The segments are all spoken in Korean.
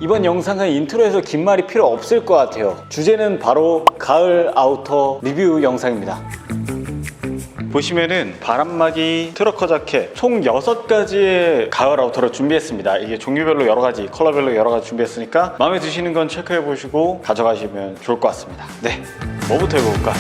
이번 영상은 인트로에서 긴 말이 필요 없을 것 같아요. 주제는 바로 가을 아우터 리뷰 영상입니다. 보시면은 바람막이, 트러커 자켓 총 6가지의 가을 아우터를 준비했습니다. 이게 종류별로 여러가지, 컬러별로 여러가지 준비했으니까 마음에 드시는 건 체크해보시고 가져가시면 좋을 것 같습니다. 네, 뭐부터 해볼까?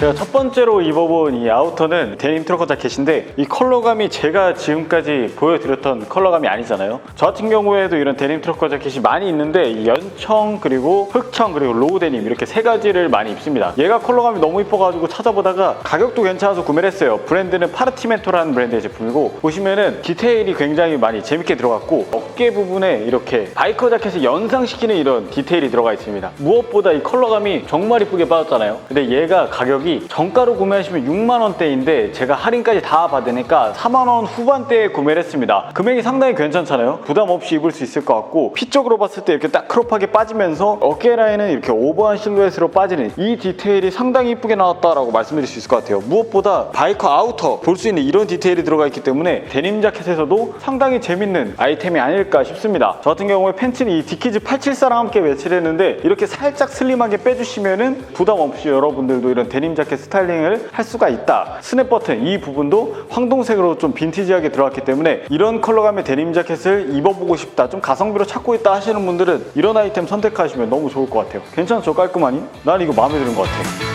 제가 첫 번째로 입어본 이 아우터는 데님 트러커 자켓인데 이 컬러감이 제가 지금까지 보여드렸던 컬러감이 아니잖아요. 저 같은 경우에도 이런 데님 트러커 자켓이 많이 있는데 연청 그리고 흑청 그리고 로우 데님 이렇게 3가지를 많이 입습니다. 얘가 컬러감이 너무 이뻐가지고 찾아보다가 가격도 괜찮아서 구매를 했어요. 브랜드는 파르티멘토라는 브랜드의 제품이고 보시면은 디테일이 굉장히 많이 재밌게 들어갔고 어깨 부분에 이렇게 바이커 자켓을 연상시키는 이런 디테일이 들어가 있습니다. 무엇보다 이 컬러감이 정말 이쁘게 빠졌잖아요. 근데 얘가 가격이 정가로 구매하시면 6만원대인데 제가 할인까지 다 받으니까 4만원 후반대에 구매를 했습니다. 금액이 상당히 괜찮잖아요. 부담 없이 입을 수 있을 것 같고 피 쪽으로 봤을 때 이렇게 딱 크롭하게 빠지면서 어깨 라인은 이렇게 오버한 실루엣으로 빠지는 이 디테일이 상당히 이쁘게 나왔다라고 말씀드릴 수 있을 것 같아요. 무엇보다 바이커 아우터 볼 수 있는 이런 디테일이 들어가 있기 때문에 데님 자켓에서도 상당히 재밌는 아이템이 아닐까 싶습니다. 저 같은 경우에 팬츠는 이 디키즈 874랑 함께 매치를 했는데 이렇게 살짝 슬림하게 빼주시면은 부담 없이 여러분들도 이런 데님 자켓 스타일링을 할 수가 있다. 스냅 버튼 이 부분도 황동색으로 좀 빈티지하게 들어갔기 때문에 이런 컬러감의 데님 자켓을 입어보고 싶다, 좀 가성비로 찾고 있다 하시는 분들은 이런 아이템 선택하시면 너무 좋을 것 같아요. 괜찮죠? 깔끔하니? 난 이거 마음에 드는 것 같아.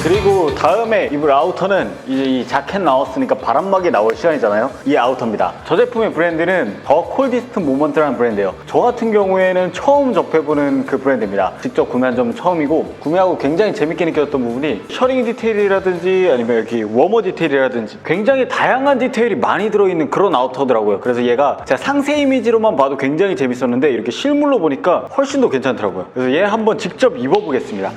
그리고 다음에 입을 아우터는 이제 이 자켓 나왔으니까 바람막이 나올 시간이잖아요. 이 아우터입니다. 저 제품의 브랜드는 더 콜디스트 모먼트라는 브랜드예요. 저 같은 경우에는 처음 접해보는 그 브랜드입니다. 직접 구매한 점은 처음이고 구매하고 굉장히 재밌게 느꼈던 부분이 셔링 디테일이라든지 아니면 이렇게 워머 디테일이라든지 굉장히 다양한 디테일이 많이 들어있는 그런 아우터더라고요. 그래서 얘가 제가 상세 이미지로만 봐도 굉장히 재밌었는데 이렇게 실물로 보니까 훨씬 더 괜찮더라고요. 그래서 얘 한번 직접 입어보겠습니다.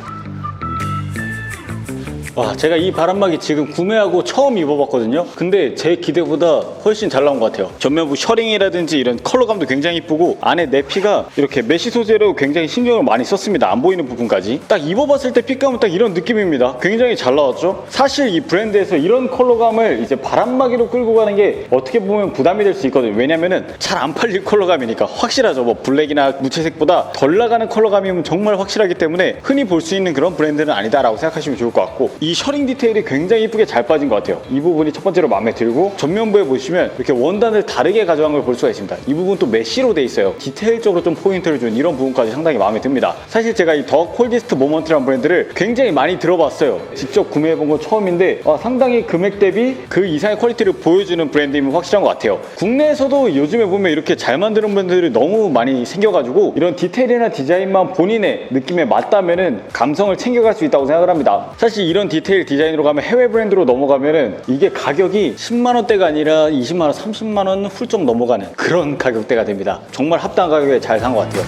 와, 제가 이 바람막이 지금 구매하고 처음 입어봤거든요. 근데 제 기대보다 훨씬 잘 나온 것 같아요. 전면부 셔링이라든지 이런 컬러감도 굉장히 이쁘고 안에 내피가 이렇게 메쉬 소재로 굉장히 신경을 많이 썼습니다. 안 보이는 부분까지. 딱 입어봤을 때 핏감은 딱 이런 느낌입니다. 굉장히 잘 나왔죠? 사실 이 브랜드에서 이런 컬러감을 이제 바람막이로 끌고 가는 게 어떻게 보면 부담이 될 수 있거든요. 왜냐면은 잘 안 팔릴 컬러감이니까 확실하죠. 뭐 블랙이나 무채색보다 덜 나가는 컬러감이면 정말 확실하기 때문에 흔히 볼 수 있는 그런 브랜드는 아니다라고 생각하시면 좋을 것 같고 이 셔링 디테일이 굉장히 이쁘게 잘 빠진 것 같아요. 이 부분이 첫 번째로 마음에 들고 전면부에 보시면 이렇게 원단을 다르게 가져간 걸 볼 수가 있습니다. 이 부분 또 메쉬로 돼 있어요. 디테일적으로 좀 포인트를 준 이런 부분까지 상당히 마음에 듭니다. 사실 제가 이 더 콜디스트 모먼트라는 브랜드를 굉장히 많이 들어봤어요. 직접 구매해본 건 처음인데 상당히 금액 대비 그 이상의 퀄리티를 보여주는 브랜드임은 확실한 것 같아요. 국내에서도 요즘에 보면 이렇게 잘 만드는 브랜드들이 너무 많이 생겨가지고 이런 디테일이나 디자인만 본인의 느낌에 맞다면은 감성을 챙겨갈 수 있다고 생각을 합니다. 사실 이런 디테일 디자인으로 가면 해외 브랜드로 넘어가면은 이게 가격이 10만원대가 아니라 20만원, 30만원 훌쩍 넘어가는 그런 가격대가 됩니다. 정말 합당한 가격에 잘 산 것 같아요.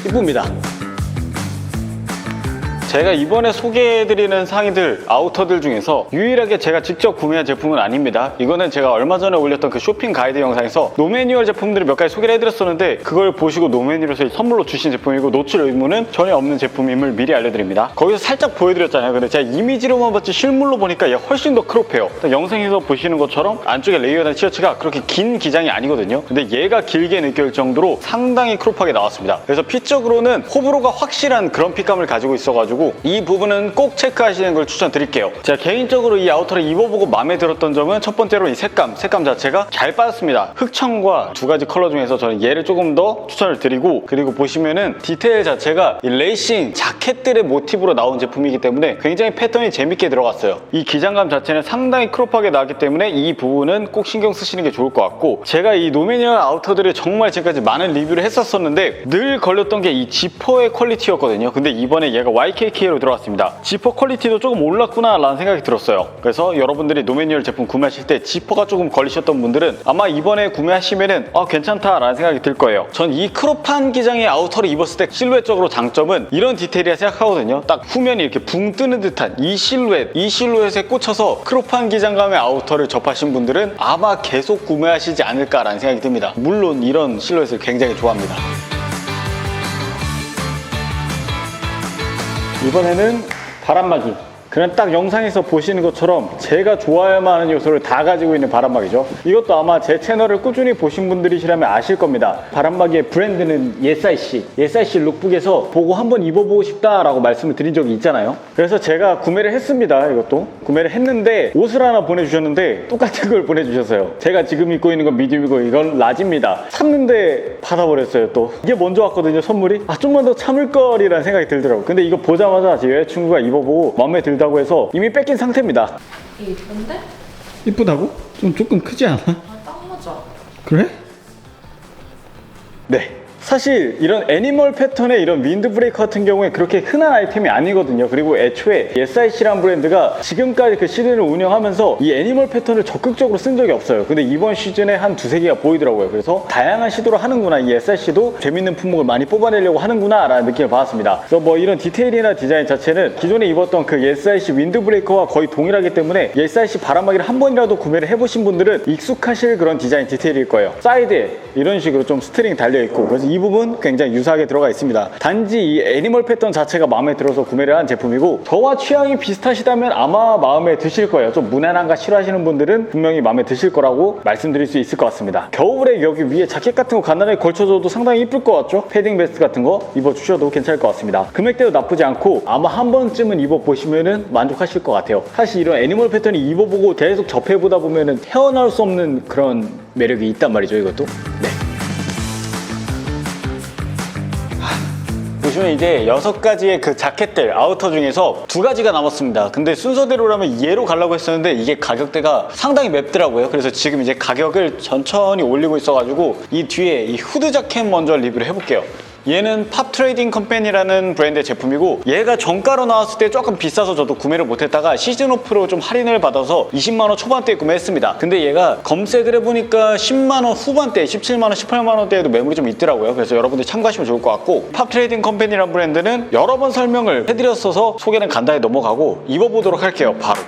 이쁩니다. 제가 이번에 소개해드리는 상의들, 아우터들 중에서 유일하게 제가 직접 구매한 제품은 아닙니다. 이거는 제가 얼마 전에 올렸던 그 쇼핑 가이드 영상에서 노매뉴얼 제품들을 몇 가지 소개를 해드렸었는데 그걸 보시고 노매뉴얼에서 선물로 주신 제품이고 노출 의무는 전혀 없는 제품임을 미리 알려드립니다. 거기서 살짝 보여드렸잖아요. 근데 제가 이미지로만 봤지 실물로 보니까 얘 훨씬 더 크롭해요. 영상에서 보시는 것처럼 안쪽에 레이어드 티셔츠가 그렇게 긴 기장이 아니거든요. 근데 얘가 길게 느껴질 정도로 상당히 크롭하게 나왔습니다. 그래서 핏적으로는 호불호가 확실한 그런 핏감을 가지고 있어가지고 이 부분은 꼭 체크하시는 걸 추천드릴게요. 제가 개인적으로 이 아우터를 입어보고 마음에 들었던 점은 첫 번째로 이 색감 자체가 잘 빠졌습니다. 흑청과 2가지 컬러 중에서 저는 얘를 조금 더 추천을 드리고 그리고 보시면은 디테일 자체가 이 레이싱 자켓들의 모티브로 나온 제품이기 때문에 굉장히 패턴이 재밌게 들어갔어요. 이 기장감 자체는 상당히 크롭하게 나왔기 때문에 이 부분은 꼭 신경 쓰시는 게 좋을 것 같고 제가 이 노매뉴얼 아우터들을 정말 지금까지 많은 리뷰를 했었는데 늘 걸렸던 게 이 지퍼의 퀄리티였거든요. 근데 이번에 얘가 YKK로 들어왔습니다. 지퍼 퀄리티도 조금 올랐구나 라는 생각이 들었어요. 그래서 여러분들이 노매뉴얼 제품 구매하실 때 지퍼가 조금 걸리셨던 분들은 아마 이번에 구매하시면은 괜찮다 라는 생각이 들 거예요. 전 이 크롭한 기장의 아우터를 입었을 때 실루엣적으로 장점은 이런 디테일이라 생각하거든요. 딱 후면이 이렇게 붕 뜨는 듯한 이 실루엣에 꽂혀서 크롭한 기장감의 아우터를 접하신 분들은 아마 계속 구매하시지 않을까라는 생각이 듭니다. 물론 이런 실루엣을 굉장히 좋아합니다. 이번에는 바람막이 그냥 딱 영상에서 보시는 것처럼 제가 좋아야만 하는 요소를 다 가지고 있는 바람막이죠. 이것도 아마 제 채널을 꾸준히 보신 분들이시라면 아실 겁니다. 바람막이의 브랜드는 예사이씨 룩북에서 보고 한번 입어보고 싶다라고 말씀을 드린 적이 있잖아요. 그래서 제가 구매를 했습니다. 이것도 구매를 했는데 옷을 하나 보내주셨는데 똑같은 걸 보내주셨어요. 제가 지금 입고 있는 건 미디움이고 이건 라지입니다. 샀는데 받아버렸어요. 또 이게 먼저 왔거든요, 선물이. 좀만 더 참을 걸이라는 생각이 들더라고요. 근데 이거 보자마자 제 여자친구가 입어보고 마음에 들다고 해서 이미 뺏긴 상태입니다. 이게 이쁜데? 이쁘다고? 조금 크지 않아? 딱 맞아. 그래? 네. 사실 이런 애니멀 패턴의 이런 윈드브레이커 같은 경우에 그렇게 흔한 아이템이 아니거든요. 그리고 애초에 SIC라는 브랜드가 지금까지 그 시즌을 운영하면서 이 애니멀 패턴을 적극적으로 쓴 적이 없어요. 근데 이번 시즌에 한 두세 개가 보이더라고요. 그래서 다양한 시도를 하는구나, 이 SIC도 재밌는 품목을 많이 뽑아내려고 하는구나 라는 느낌을 받았습니다. 그래서 뭐 이런 디테일이나 디자인 자체는 기존에 입었던 그 SIC 윈드브레이커와 거의 동일하기 때문에 SIC 바람막이를 한 번이라도 구매를 해보신 분들은 익숙하실 그런 디자인 디테일일 거예요. 사이드에 이런 식으로 좀 스트링 달려있고, 그래서 이 부분 굉장히 유사하게 들어가 있습니다. 단지 이 애니멀 패턴 자체가 마음에 들어서 구매를 한 제품이고, 저와 취향이 비슷하시다면 아마 마음에 드실 거예요. 좀 무난한 거 싫어하시는 분들은 분명히 마음에 드실 거라고 말씀드릴 수 있을 것 같습니다. 겨울에 여기 위에 자켓 같은 거 간단하게 걸쳐줘도 상당히 이쁠 것 같죠? 패딩 베스트 같은 거 입어주셔도 괜찮을 것 같습니다. 금액대도 나쁘지 않고 아마 한 번쯤은 입어보시면 만족하실 것 같아요. 사실 이런 애니멀 패턴이 입어보고 계속 접해보다 보면 헤어나올 수 없는 그런 매력이 있단 말이죠, 이것도. 네. 보시면 이제 6가지의 그 자켓들, 아우터 중에서 2가지가 남았습니다. 근데 순서대로라면 얘로 가려고 했었는데 이게 가격대가 상당히 맵더라고요. 그래서 지금 이제 가격을 천천히 올리고 있어가지고 이 뒤에 이 후드 자켓 먼저 리뷰를 해볼게요. 얘는 팝 트레이딩 컴퍼니라는 브랜드의 제품이고, 얘가 정가로 나왔을 때 조금 비싸서 저도 구매를 못했다가 시즌 오프로 좀 할인을 받아서 20만원 초반대에 구매했습니다. 근데 얘가 검색을 해보니까 10만원 후반대, 17만원, 18만원대에도 매물이 좀 있더라고요. 그래서 여러분들 참고하시면 좋을 것 같고, 팝 트레이딩 컴퍼니라는 브랜드는 여러 번 설명을 해드렸어서 소개는 간단히 넘어가고 입어보도록 할게요. 바로.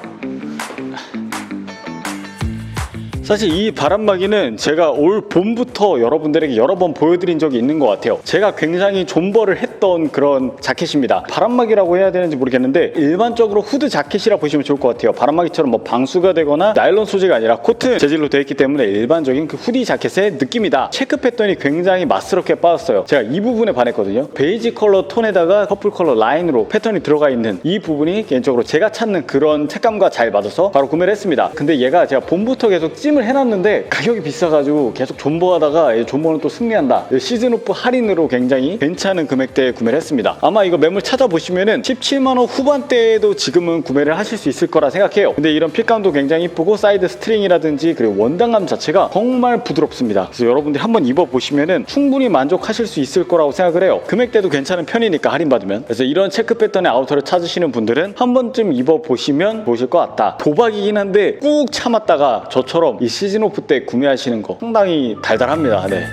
사실 이 바람막이는 제가 올 봄부터 여러분들에게 여러 번 보여드린 적이 있는 것 같아요. 제가 굉장히 존버를 했던 그런 자켓입니다. 바람막이라고 해야 되는지 모르겠는데 일반적으로 후드 자켓이라 보시면 좋을 것 같아요. 바람막이처럼 뭐 방수가 되거나 나일론 소재가 아니라 코튼 재질로 되어 있기 때문에 일반적인 그 후디 자켓의 느낌이다. 체크 패턴이 굉장히 맛스럽게 빠졌어요. 제가 이 부분에 반했거든요. 베이지 컬러 톤에다가 퍼플 컬러 라인으로 패턴이 들어가 있는 이 부분이 개인적으로 제가 찾는 그런 색감과 잘 맞아서 바로 구매를 했습니다. 근데 얘가 제가 봄부터 계속 찜을 해놨는데 가격이 비싸가지고 계속 존버하다가 존버는 또 승리한다. 시즌 오프 할인으로 굉장히 괜찮은 금액대에 구매를 했습니다. 아마 이거 매물 찾아보시면은 17만원 후반대에도 지금은 구매를 하실 수 있을 거라 생각해요. 근데 이런 핏감도 굉장히 이쁘고 사이드 스트링이라든지 그리고 원단감 자체가 정말 부드럽습니다. 그래서 여러분들이 한번 입어보시면은 충분히 만족하실 수 있을 거라고 생각을 해요. 금액대도 괜찮은 편이니까 할인받으면. 그래서 이런 체크 패턴의 아우터를 찾으시는 분들은 한 번쯤 입어보시면 좋으실 것 같다. 도박이긴 한데 꾹 참았다가 저처럼 이 시즌 오프 때 구매하시는 거 상당히 달달합니다. 네.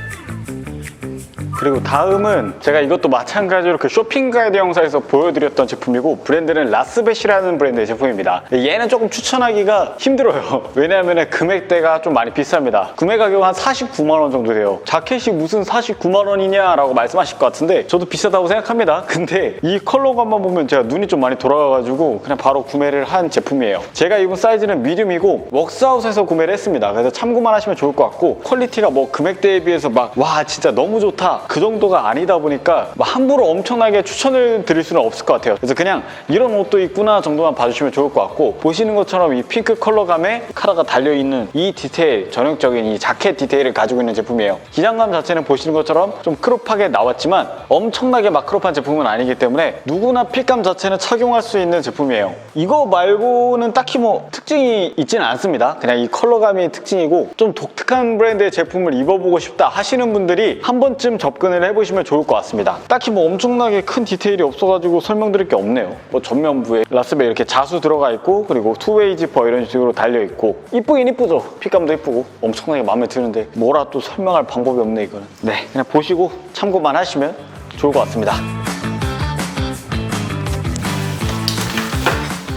그리고 다음은 제가 이것도 마찬가지로 그 쇼핑 가이드 영상에서 보여드렸던 제품이고, 브랜드는 라스벳이라는 브랜드의 제품입니다. 얘는 조금 추천하기가 힘들어요. 왜냐하면 금액대가 좀 많이 비쌉니다. 구매 가격은 한 49만원 정도 돼요. 자켓이 무슨 49만원이냐 라고 말씀하실 것 같은데 저도 비싸다고 생각합니다. 근데 이 컬러감만 보면 제가 눈이 좀 많이 돌아가가지고 그냥 바로 구매를 한 제품이에요. 제가 입은 사이즈는 미디움이고 웍스아웃에서 구매를 했습니다. 그래서 참고만 하시면 좋을 것 같고, 퀄리티가 뭐 금액대에 비해서 막 와 진짜 너무 좋다 그 정도가 아니다 보니까 함부로 엄청나게 추천을 드릴 수는 없을 것 같아요. 그래서 그냥 이런 옷도 있구나 정도만 봐주시면 좋을 것 같고, 보시는 것처럼 이 핑크 컬러감에 카라가 달려있는 이 디테일, 전형적인 이 자켓 디테일을 가지고 있는 제품이에요. 기장감 자체는 보시는 것처럼 좀 크롭하게 나왔지만 엄청나게 막 크롭한 제품은 아니기 때문에 누구나 핏감 자체는 착용할 수 있는 제품이에요. 이거 말고는 딱히 뭐 특징이 있지는 않습니다. 그냥 이 컬러감이 특징이고, 좀 독특한 브랜드의 제품을 입어보고 싶다 하시는 분들이 한 번쯤 접근을 해보시면 좋을 것 같습니다. 딱히 뭐 엄청나게 큰 디테일이 없어가지고 설명드릴 게 없네요. 뭐 전면부에 라스베 이렇게 자수 들어가 있고, 그리고 투웨이 지퍼 이런 식으로 달려있고, 이쁘긴 이쁘죠. 핏감도 이쁘고 엄청나게 마음에 드는데 뭐라 또 설명할 방법이 없네 이거는. 네, 그냥 보시고 참고만 하시면 좋을 것 같습니다.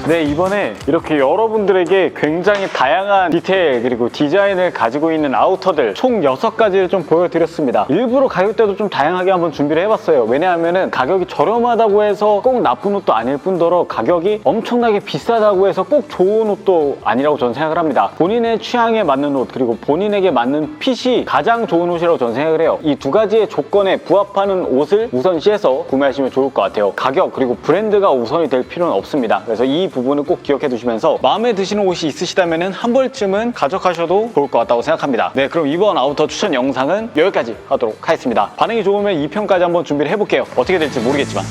네, 이번에 이렇게 여러분들에게 굉장히 다양한 디테일 그리고 디자인을 가지고 있는 아우터들 총 6가지를 좀 보여드렸습니다. 일부러 가격대도 좀 다양하게 한번 준비를 해봤어요. 왜냐하면은 가격이 저렴하다고 해서 꼭 나쁜 옷도 아닐 뿐더러 가격이 엄청나게 비싸다고 해서 꼭 좋은 옷도 아니라고 저는 생각을 합니다. 본인의 취향에 맞는 옷 그리고 본인에게 맞는 핏이 가장 좋은 옷이라고 저는 생각을 해요. 이 2가지의 조건에 부합하는 옷을 우선시해서 구매하시면 좋을 것 같아요. 가격 그리고 브랜드가 우선이 될 필요는 없습니다. 그래서 이 부분을 꼭 기억해 두시면서 마음에 드시는 옷이 있으시다면 한 벌쯤은 가져가셔도 좋을 것 같다고 생각합니다. 네, 그럼 이번 아우터 추천 영상은 여기까지 하도록 하겠습니다. 반응이 좋으면 2편까지 한번 준비를 해볼게요. 어떻게 될지 모르겠지만.